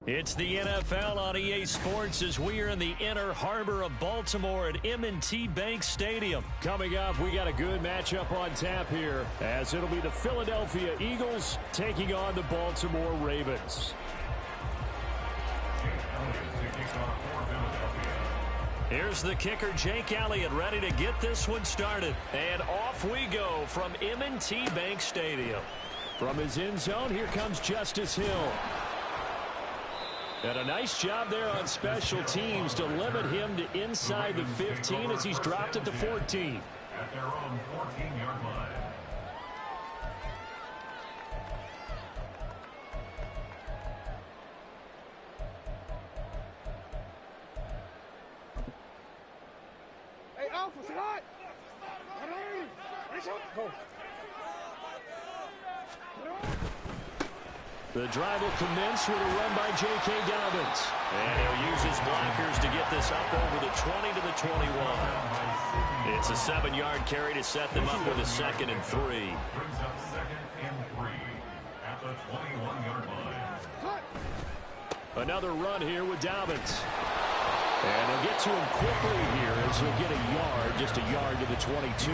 It's the NFL on EA Sports as we are in the inner harbor of Baltimore at M&T Bank Stadium. Coming up, we got a good matchup on tap here, as it'll be the Philadelphia Eagles taking on the Baltimore Ravens. Here's the kicker, Jake Elliott, ready to get this one started. And off we go from M&T Bank Stadium. From his end zone, here comes Justice Hill. And a nice job there on special teams to limit him to inside the 15 as he's dropped at the 14. At their own 14-yard line. Hey, Alpha, say hi. Go. The drive will commence with a run by J.K. Dobbins. And he'll use his blockers to get this up over the 20 to the 21. It's a 7-yard carry to set them up with a 2nd and 3. Brings up 2nd and 3 at the 21-yard line. Another run here with Dobbins. And he'll get to him quickly here as he'll get a yard, just a yard to the 22.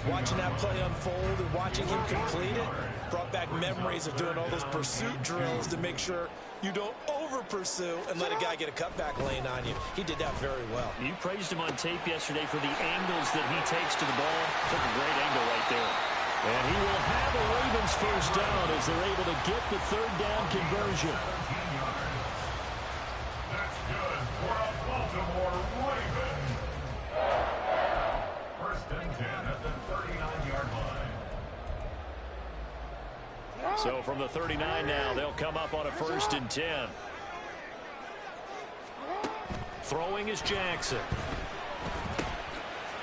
Watching that play unfold and watching him complete it brought back memories of doing all those pursuit drills to make sure you don't over-pursue and let a guy get a cutback lane on you. He did that very well. You praised him on tape yesterday for the angles that he takes to the ball. Took a great angle right there. And he will have a Ravens first down as they're able to get the 3rd down conversion. That's good for a Baltimore Ravens. First and 10 at the 39-yard line. So from the 39 now, they'll come up on a 1st and 10. Throwing is Jackson.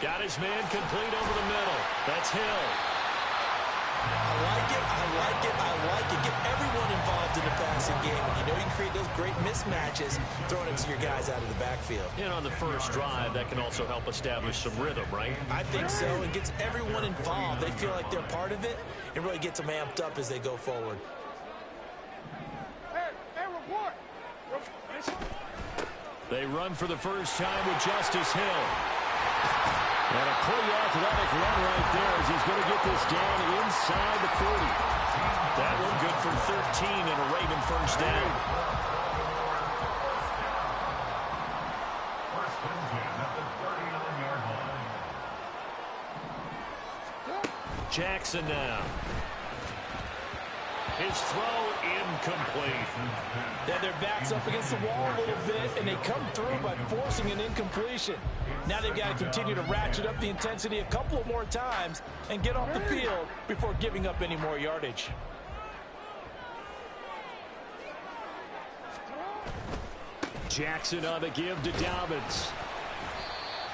Got his man complete over the middle. That's Hill. I like it, I like it, I like it. Get everyone involved in the passing game. And you know you can create those great mismatches throwing it to your guys out of the backfield. And on the first drive, that can also help establish some rhythm, right? I think so. It gets everyone involved. They feel like they're part of it. It really gets them amped up as they go forward. Hey, report. They run for the first time with Justice Hill. And a pretty athletic run right there as he's going to get this down inside the 40. That one good for 13 and a Raven first down. First and 10 at the 39-yard line. Jackson now. His throw incomplete. Yeah, their back's up against the wall a little bit, and they come through by forcing an incompletion. Now they've got to continue to ratchet up the intensity a couple of more times and get off the field before giving up any more yardage. Jackson on the give to Dobbins.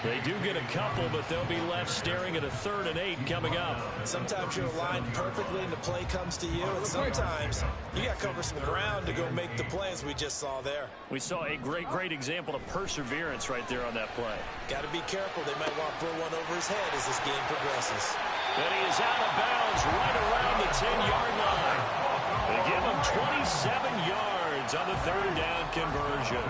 They do get a couple, but they'll be left staring at a 3rd and 8 coming up. Sometimes you're aligned perfectly and the play comes to you, and sometimes you got to cover some ground to go make the play as we just saw there. We saw a great example of perseverance right there on that play. Got to be careful. They might want to throw one over his head as this game progresses. And he is out of bounds right around the 10-yard line. They give him 27 yards on the 3rd down conversion.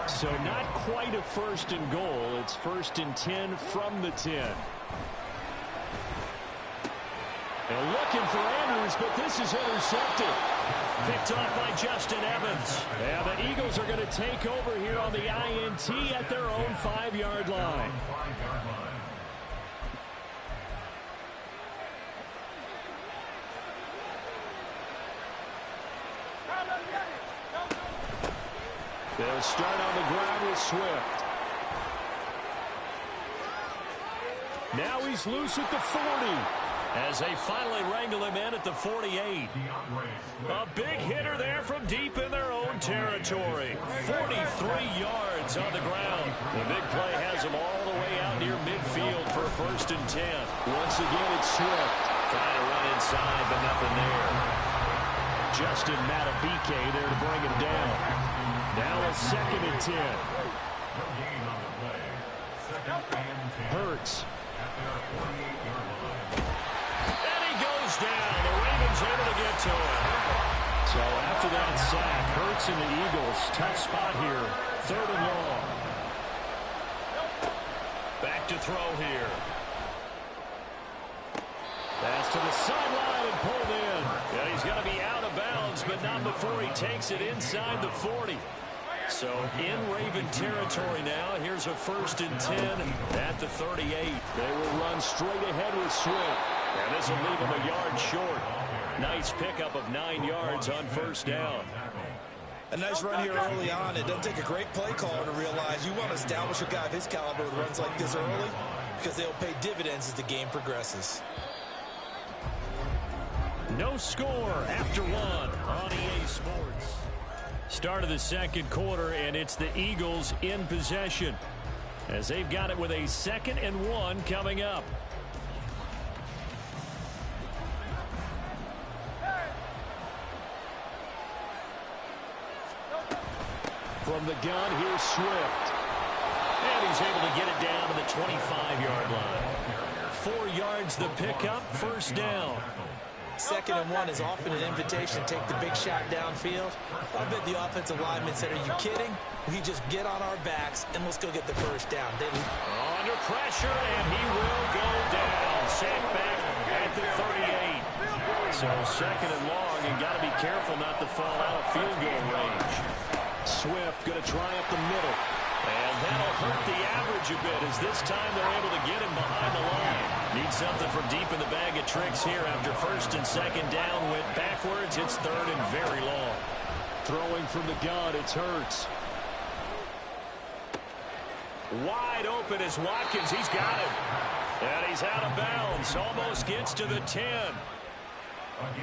So not quite a 1st and goal. It's 1st and 10 from the 10. And looking for Andrews, but this is intercepted. Picked off by Justin Evans. Yeah, the Eagles are going to take over here on the INT at their own 5-yard line. They'll start on the ground with Swift. Now he's loose at the 40. As they finally wrangle him in at the 48. A big hitter there from deep in their own territory. 43 yards on the ground. The big play has them all the way out near midfield for 1st and 10. Once again, it's Swift. Trying to run inside, but nothing there. Justin Matabike there to bring him down. Now a 2nd and 10. Hurts. And he goes down. The Ravens able to get to him. So So after that sack, Hurts and the Eagles, tough spot here. 3rd and long. Back to throw here. Pass to the sideline and pulled in. Yeah, he's going to be out of bounds, but not before he takes it inside the 40. So in Raven territory now. Here's a 1st and 10 at the 38. They will run straight ahead with Swift. And this will leave him a yard short. Nice pickup of 9 yards on 1st down. A nice run here early on. It doesn't take a great play caller to realize you want to establish a guy of his caliber with runs like this early, because they'll pay dividends as the game progresses. No score after 1 on EA Sports. Start of the 2nd quarter, and it's the Eagles in possession as they've got it with a 2nd and 1 coming up. From the gun, here's Swift. And he's able to get it down to the 25-yard line. 4 yards the pickup, 1st down. 2nd and 1 is often an invitation to take the big shot downfield. I bet the offensive lineman said, "Are you kidding? We just get on our backs and let's go get the 1st down." Under pressure, and he will go down. Sacked back at the 38. So 2nd and long, and got to be careful not to fall out of field goal range. Swift going to try up the middle. And that'll hurt the average a bit, as this time they're able to get him behind the line. Need something from deep in the bag of tricks here after 1st and 2nd down. Went backwards. It's 3rd and very long. Throwing from the gun, it's Hurts. Wide open is Watkins. He's got him. And he's out of bounds. Almost gets to the 10.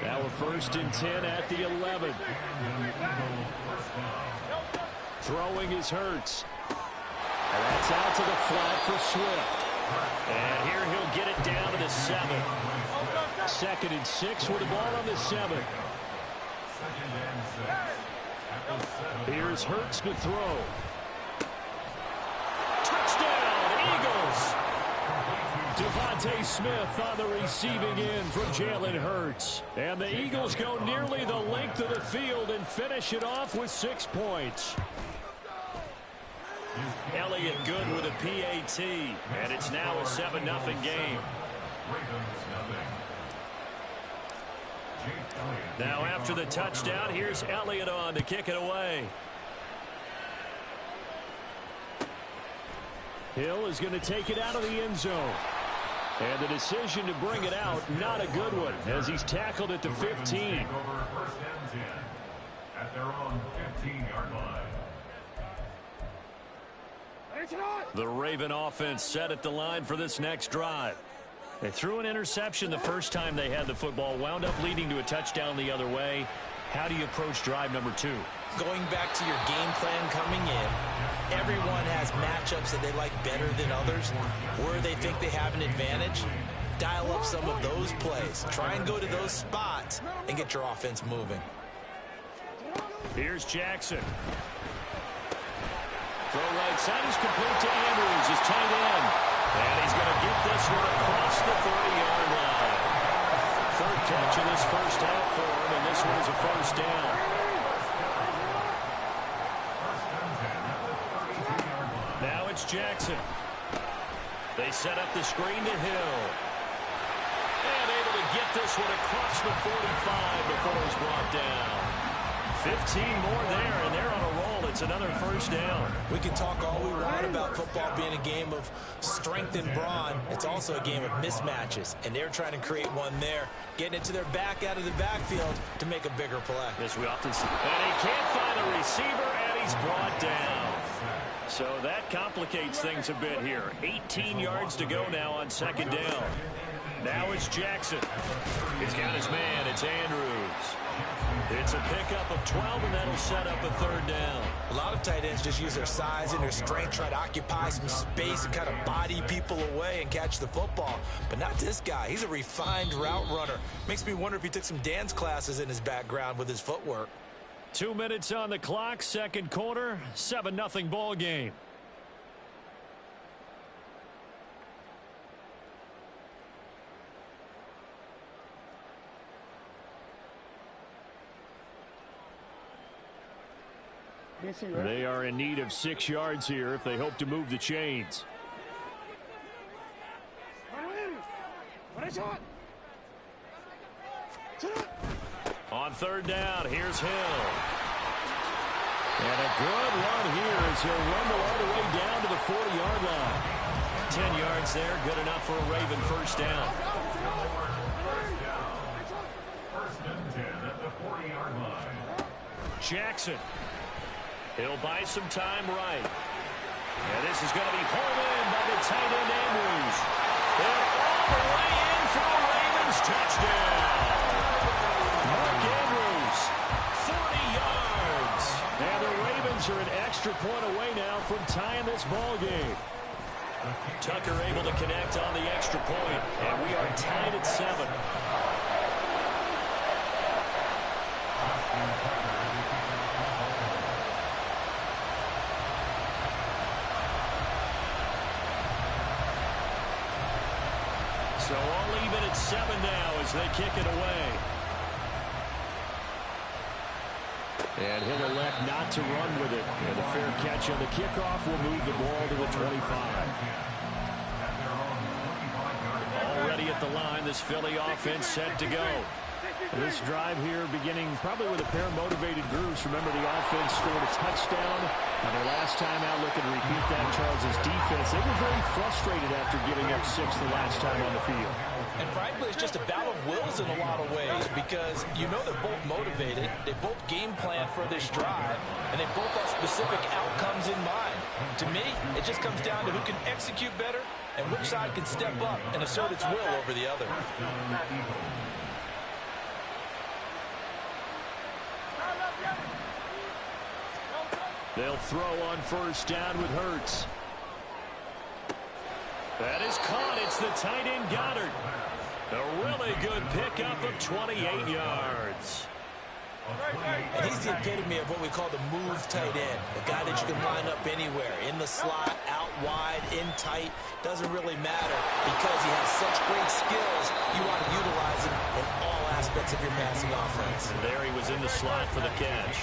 Now a 1st and 10 at the 11. Throwing is Hurts. And that's out to the flat for Swift. And here he'll get it down to the 7. 2nd and 6 with the ball on the 7. Here's Hurts to throw. Touchdown, Eagles! Devontae Smith on the receiving end from Jalen Hurts. And the Eagles go nearly the length of the field and finish it off with 6 points. Elliott good with a PAT, and it's now a 7-0 game. Now after the touchdown, here's Elliott on to kick it away. Hill is going to take it out of the end zone. And the decision to bring it out, not a good one, as he's tackled at the 15. At their own 15-yard line. The Raven offense set at the line for this next drive. They threw an interception the first time they had the football, wound up leading to a touchdown the other way. How do you approach drive number 2? Going back to your game plan coming in, everyone has matchups that they like better than others. Where they think they have an advantage, dial up some of those plays. Try and go to those spots and get your offense moving. Here's Jackson. Throw right side is complete to Andrews, his tight end. And he's going to get this one across the 30-yard line. 3rd catch of this first half for him, and this one is a 1st down. Now it's Jackson. They set up the screen to Hill. And able to get this one across the 45 before it's brought down. 15 more there, and they're on a roll. It's another 1st down. We can talk all we want about football being a game of strength and brawn. It's also a game of mismatches, and they're trying to create one there, getting it to their back out of the backfield to make a bigger play. Yes, we often see. And he can't find a receiver, and he's brought down. So that complicates things a bit here. 18 yards to go now on 2nd down. Now it's Jackson. He's got his man. It's Andrews. It's a pickup of 12, and that'll set up a 3rd down. A lot of tight ends just use their size and their strength, try to occupy some space and kind of body people away and catch the football. But not this guy. He's a refined route runner. Makes me wonder if he took some dance classes in his background with his footwork. 2 minutes on the clock, 2nd quarter, 7-0 ball game. They are in need of 6 yards here if they hope to move the chains. On third down, here's Hill. And a good run here as he'll rumble all the way down to the 40-yard line. 10 yards there, good enough for a Raven first down. First and 10 at the 40-yard line. Jackson. He'll buy some time right. And this is going to be pulled in by the tight end Andrews. And all the way in for a Ravens touchdown. Mark Andrews, 40 yards. And the Ravens are an extra point away now from tying this ball game. Tucker able to connect on the extra point, and we are tied at 7. So all even at 7 now as they kick it away. And he'll elect not to run with it. And a fair catch on the kickoff will move the ball to the 25. Already at the line, this Philly offense set to go. This drive here beginning probably with a pair of motivated groups. Remember, the offense scored a touchdown. And their last time out, looking to repeat that, Charles' defense. They were very frustrated after giving up 6 the last time on the field. And frankly, it's just a battle of wills in a lot of ways because you know they're both motivated. They both game plan for this drive, and they both have specific outcomes in mind. To me, it just comes down to who can execute better and which side can step up and assert its will over the other. They'll throw on first down with Hurts. That is caught. It's the tight end Goddard. A really good pickup of 28 yards. And he's the epitome of what we call the move tight end. A guy that you can line up anywhere, in the slot, out wide, in tight. Doesn't really matter because he has such great skills. You want to utilize him in all aspects of your passing offense. There he was in the slot for the catch.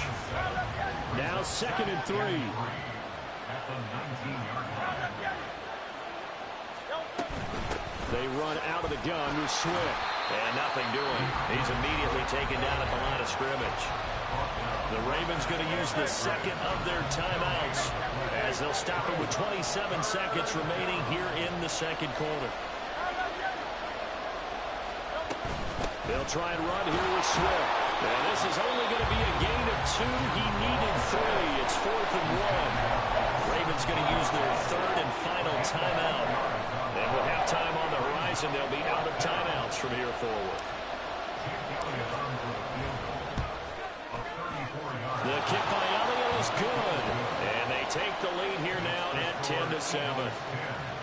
Now 2nd and 3. They run out of the gun with Swift. And nothing doing. He's immediately taken down at the line of scrimmage. The Ravens going to use the second of their timeouts as they'll stop it with 27 seconds remaining here in the second quarter. They'll try and run here with Swift. And this is only going to be a gain of 2. He needed 3. It's 4th and 1. Ravens going to use their third and final timeout. And with halftime on the horizon, they'll be out of timeouts from here forward. The kick by Elliott is good. And they take the lead here now at 10-7.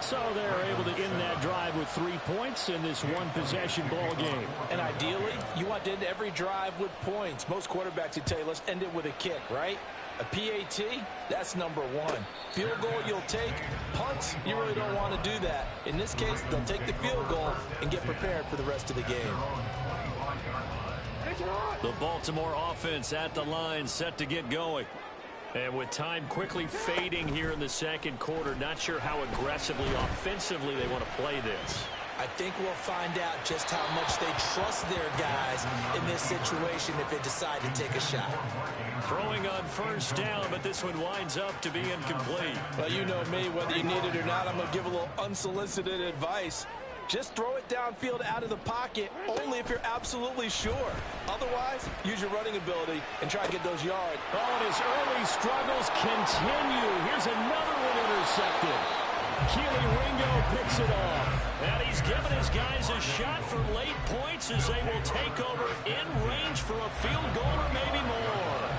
So they're able to end that drive with 3 points in this one-possession ball game. And ideally, you want to end every drive with points. Most quarterbacks would tell you, let's end it with a kick, right? A PAT, that's number 1. Field goal you'll take. Punts, you really don't want to do that. In this case, they'll take the field goal and get prepared for the rest of the game. The Baltimore offense at the line, set to get going. And with time quickly fading here in the second quarter, not sure how aggressively, offensively they want to play this. I think we'll find out just how much they trust their guys in this situation if they decide to take a shot. Throwing on first down, but this one winds up to be incomplete. Well, you know me, whether you need it or not, I'm going to give a little unsolicited advice. Just throw it downfield out of the pocket, only if you're absolutely sure. Otherwise, use your running ability and try to get those yards. Oh, and his early struggles continue. Here's another one intercepted. Keely Ringo picks it off. And he's given his guys a shot for late points as they will take over in range for a field goal or maybe more.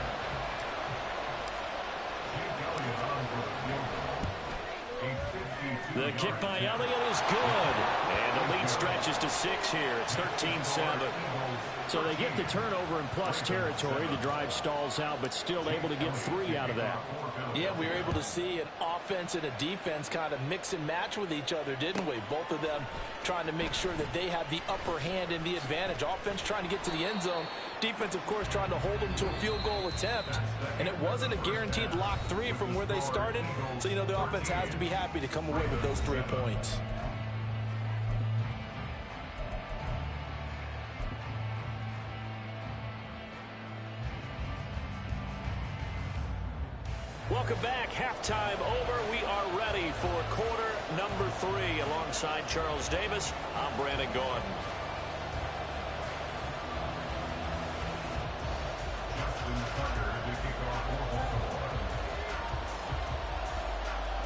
The kick by Elliott is good. And the lead stretches to 6 here. It's 13-7. So they get the turnover in plus territory. The drive stalls out, but still able to get 3 out of that. Yeah, we were able to see an offense and a defense kind of mix and match with each other, didn't we? Both of them trying to make sure that they have the upper hand and the advantage. Offense trying to get to the end zone. Defense, of course, trying to hold them to a field goal attempt. And it wasn't a guaranteed lock 3 from where they started. So, you know, the offense has to be happy to come away with those 3 points. Welcome back. Halftime over. We are ready for quarter number 3. Alongside Charles Davis, I'm Brandon Gordon.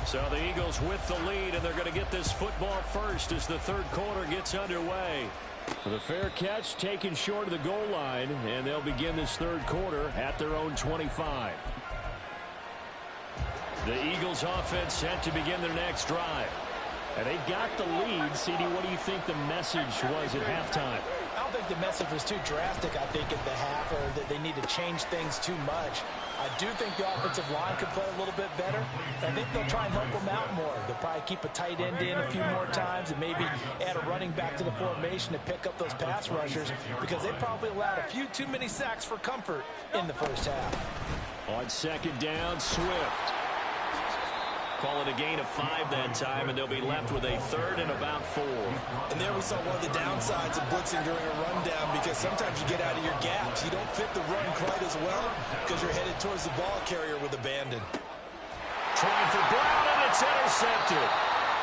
So the Eagles with the lead, and they're going to get this football first as the third quarter gets underway. The fair catch taken short of the goal line, and they'll begin this third quarter at their own 25. The Eagles offense set to begin their next drive. And they've got the lead. CD, what do you think the message was at halftime? I don't think the message was too drastic, I think, at the half, or that they need to change things too much. I do think the offensive line could play a little bit better. I think they'll try and help them out more. They'll probably keep a tight end in a few more times and maybe add a running back to the formation to pick up those pass rushers, because they probably allowed a few too many sacks for comfort in the first half. On second down, Swift. Call it a gain of 5 that time, and they'll be left with a third and about 4. And there we saw one of the downsides of blitzing during a rundown, because sometimes you get out of your gaps. You don't fit the run quite as well because you're headed towards the ball carrier with abandon. Trying for Brown, and it's intercepted.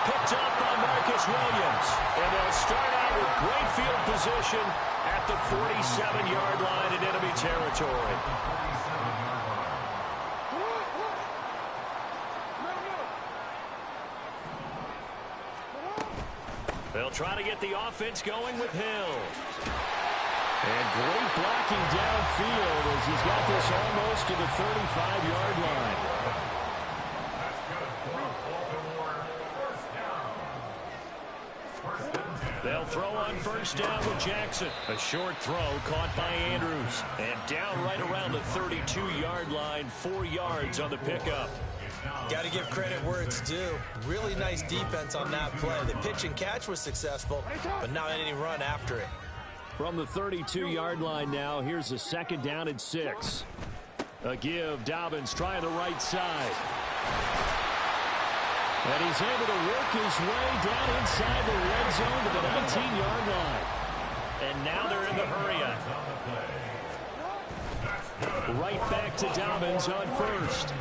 Picked up by Marcus Williams. And they'll start out with great field position at the 47-yard line in enemy territory. They'll try to get the offense going with Hill. And great blocking downfield as he's got this almost to the 35-yard line. They'll throw on first down with Jackson. A short throw caught by Andrews. And down right around the 32-yard line, 4 yards on the pickup. Got to give credit where it's due. Really nice defense on that play. The pitch and catch was successful, but not any run after it. From the 32-yard line now, here's a second down and 6. A give, Dobbins trying the right side. And he's able to work his way down inside the red zone to the 19-yard line. And now they're in the hurry-up. Right back to Dobbins on first.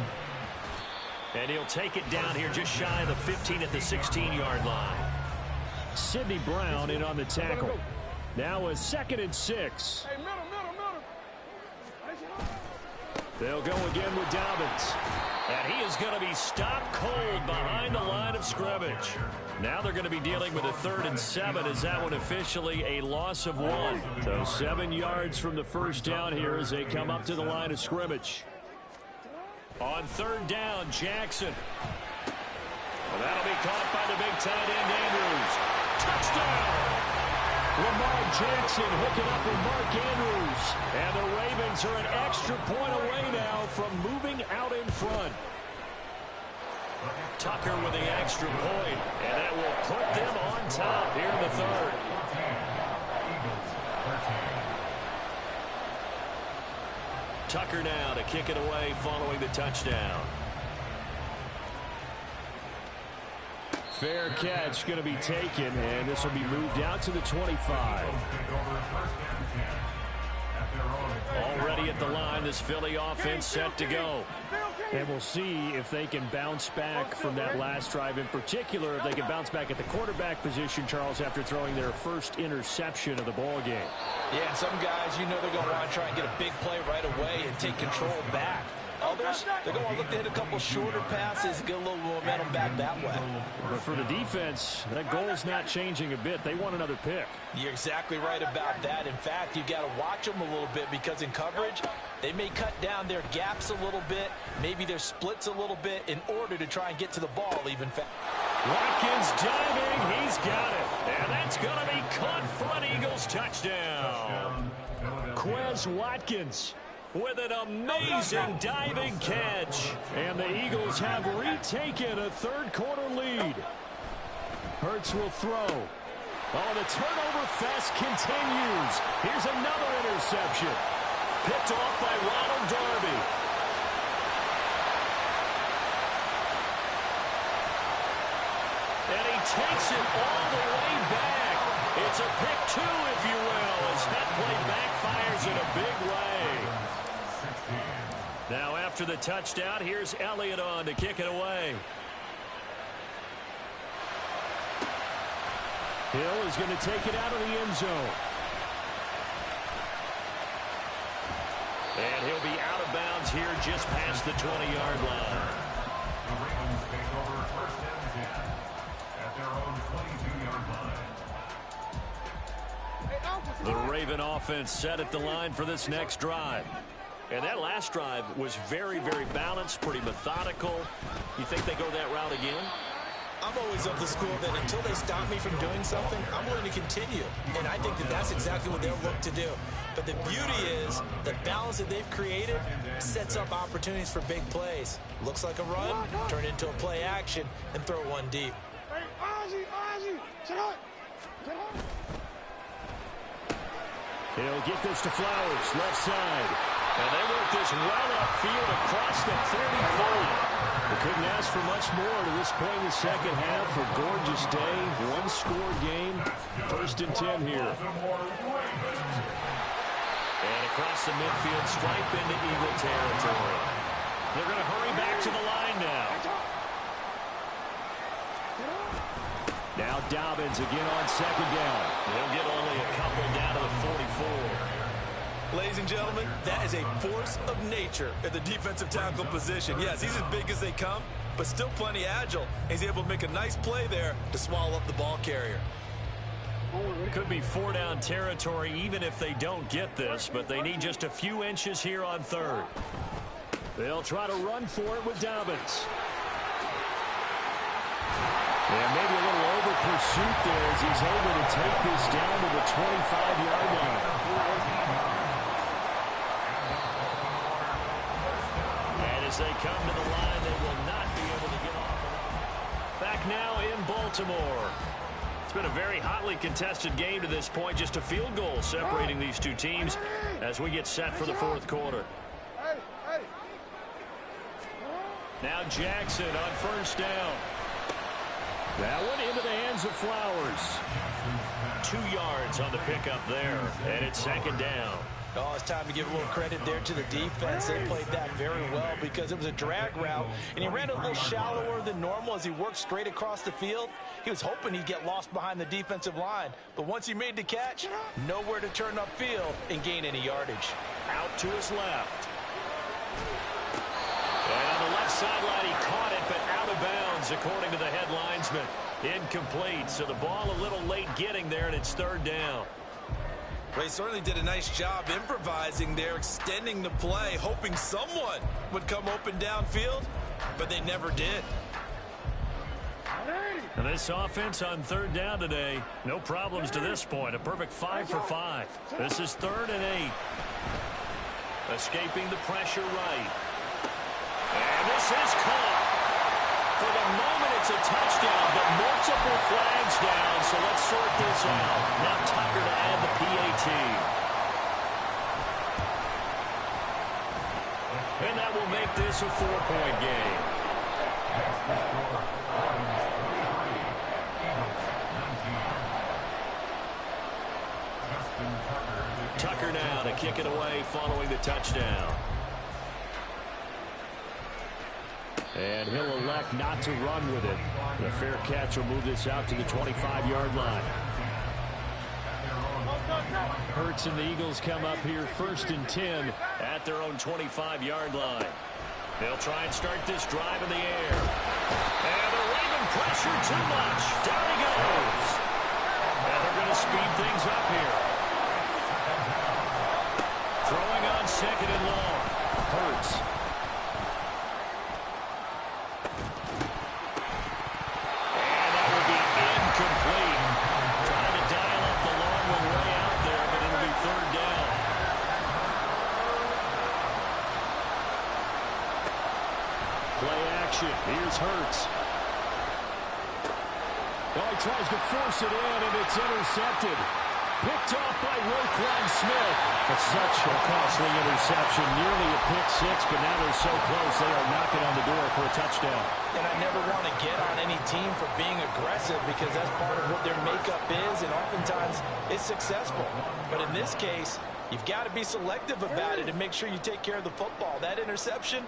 And he'll take it down here just shy of the 15 at the 16-yard line. Sidney Brown in on the tackle. Now a second and 6. Hey, middle. They'll go again with Dobbins. And he is going to be stopped cold behind the line of scrimmage. Now they're going to be dealing with a 3rd and 7 as that one officially a loss of 1. So 7 yards from the first down here as they come up to the line of scrimmage. On 3rd down, Jackson. Well, that'll be caught by the big tight end, Andrews. Touchdown! Lamar Jackson hooking up with Mark Andrews. And the Ravens are an extra point away now from moving out in front. Tucker with the extra point, and that will put them on top here in the 3rd. Tucker now to kick it away following the touchdown. Fair catch going to be taken, and this will be moved out to the 25. Already at the line, this Philly offense set to go. And we'll see if they can bounce back from that last drive. In particular, if they can bounce back at the quarterback position, Charles, after throwing their first interception of the ball game. Yeah, some guys, you know they're going to want to try and get a big play right away and take control back. Others, they're going to look to hit a couple shorter passes and get a little momentum back that way. But for the defense, that goal's not changing a bit. They want another pick. You're exactly right about that. In fact, you've got to watch them a little bit, because in coverage, they may cut down their gaps a little bit, maybe their splits a little bit in order to try and get to the ball even faster. Watkins diving. He's got it. And that's going to be caught for an Eagles touchdown. Quez Watkins with an amazing diving catch. And the Eagles have retaken a third-quarter lead. Hurts will throw. Oh, the turnover fest continues. Here's another interception. Picked off by Ronald Darby. And he takes it all the way back. It's a pick two, if you will, as that play backfires in a big way. Now after the touchdown, here's Elliott on to kick it away. Hill is going to take it out of the end zone. And he'll be out of bounds here just past the 20-yard line. The Ravens take over first and 10 at their own 22-yard line. The Raven offense set at the line for this next drive. And that last drive was very, very balanced, pretty methodical. You think they go that route again? I'm always of the school that until they stop me from doing something, I'm willing to continue. And I think that that's exactly what they'll look to do. But the beauty is the balance that they've created sets up opportunities for big plays. Looks like a run, turn into a play action, and throw one deep. Hey, Ozzie, check out. He'll get this to Flowers, left side. And they work this well upfield across the 35. They couldn't ask for much more to this point in the second half. A gorgeous day, one-score game. First and 10 here. And across the midfield, stripe into Eagle territory. They're going to hurry back to the line now. Now Dobbins again on second down. He'll get only a couple down to the 44. Ladies and gentlemen, that is a force of nature at the defensive tackle position. Yes, he's as big as they come, but still plenty agile. He's able to make a nice play there to swallow up the ball carrier. Could be four-down territory even if they don't get this, but they need just a few inches here on third. They'll try to run for it with Dobbins. And maybe a little over pursuit there as he's able to take this down to the 25-yard line. As they come to the line, they will not be able to get off. Back now in Baltimore. It's been a very hotly contested game to this point. Just a field goal separating these two teams as we get set for the fourth quarter. Now Jackson on first down. That one into the hands of Flowers. 2 yards on the pickup there, and it's second down. Oh, it's time to give a little credit there to the defense. They played that very well because it was a drag route, and he ran a little shallower than normal as he worked straight across the field. He was hoping he'd get lost behind the defensive line, but once he made the catch, nowhere to turn upfield and gain any yardage. Out to his left. And on the left sideline, he caught it, but out of bounds, according to the head linesman. Incomplete, so the ball a little late getting there, and it's third down. Well, he certainly did a nice job improvising there, extending the play, hoping someone would come open downfield, but they never did. And this offense on third down today, no problems to this point. A perfect 5 for 5. This is 3rd and 8. Escaping the pressure right. And this is caught. For the moment, it's a touchdown, but multiple flags down, so let's sort this out. Now Tucker to add the PAT. And that will make this a 4-point game. Tucker now to kick it away following the touchdown. And he'll elect not to run with it. The fair catch will move this out to the 25-yard line. Hurts and the Eagles come up here 1st and 10 at their own 25-yard line. They'll try and start this drive in the air. And the Raven pressure too much. Down he goes. And they're going to speed things up here. Throwing on second and long. Hurts. And possession. Here's Hurts. Oh, he tries to force it in, and it's intercepted. Picked off by Roquan Smith. That's such a costly interception. Nearly a pick six, but now they're so close they are knocking on the door for a touchdown. And I never want to get on any team for being aggressive because that's part of what their makeup is, and oftentimes it's successful. But in this case, you've got to be selective about it and make sure you take care of the football. That interception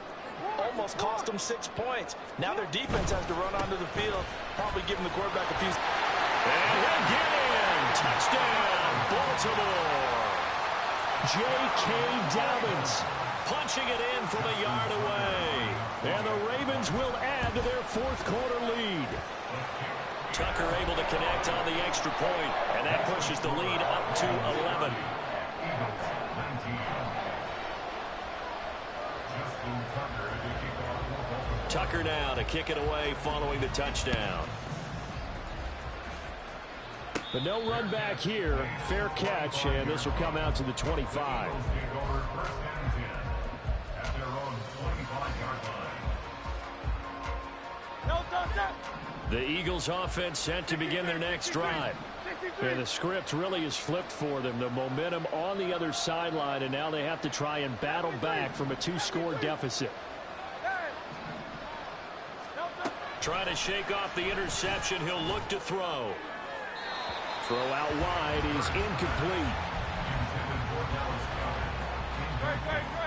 almost cost them 6 points. Now their defense has to run onto the field, probably giving the quarterback a few. And he'll get in. Touchdown, Baltimore. J.K. Dobbins Punching it in from a yard away. And the Ravens will add to their fourth quarter lead. Tucker able to connect on the extra point, and that pushes the lead up to 11. Tucker now to kick it away following the touchdown. But no run back here. Fair catch, and this will come out to the 25. The Eagles offense set to begin their next drive. And the script really is flipped for them. The momentum on the other sideline, and now they have to try and battle back from a 2-score deficit. Trying to shake off the interception. He'll look to throw. Throw out wide is incomplete.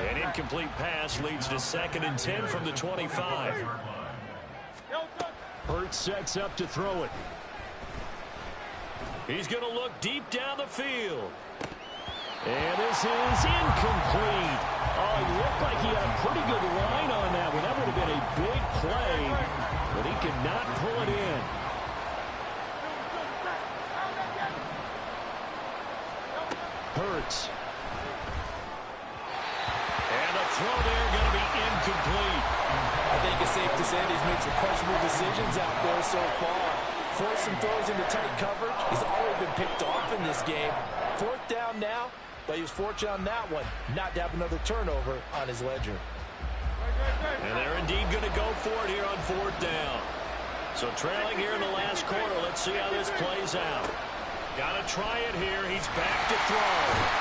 An incomplete pass leads to 2nd and 10 from the 25. Hurts sets up to throw it. He's going to look deep down the field. And this is incomplete. Oh, it looked like he had a pretty good line on that one. That would have been a big play, but he could not pull it in. Hurts. And the throw there going to be incomplete. I think it's safe to say that he's made some questionable decisions out there so far. Forced some throws into tight coverage. He's already been picked off in this game. 4th down now, but he was fortunate on that one not to have another turnover on his ledger. And they're indeed going to go for it here on 4th down. So trailing here in the last quarter. Let's see how this plays out. Got to try it here. He's back to throw.